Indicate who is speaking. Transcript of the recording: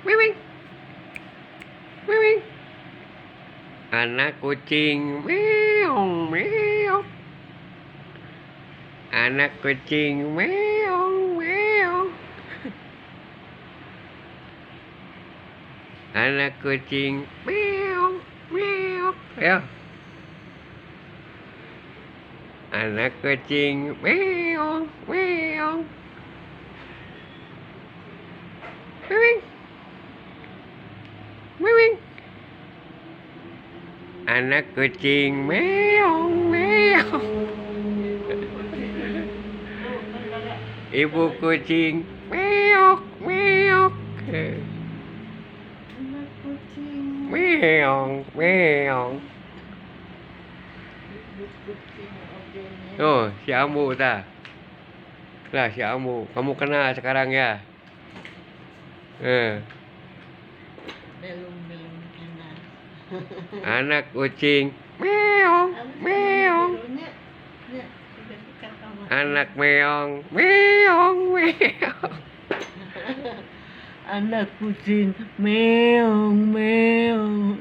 Speaker 1: Meong. Meong. Anak kucing. Meong, meong. Anak kucing. Meong, meong. Anak kucing. Meong, meong. Ayo. Anak kucing. Meong, meong. Meong. Meong. Anak kucing. Meong, meong. Ibu kucing. Meong, meong.
Speaker 2: Anak kucing.
Speaker 1: Meong, meong. Oh, si Ambu tak? Lah si Ambu, kamu kenal sekarang ya?
Speaker 2: Belum kenal.
Speaker 1: Anak kucing. Meong, meong. Anak meong, meong, meong.
Speaker 2: Anak kucing meong meong.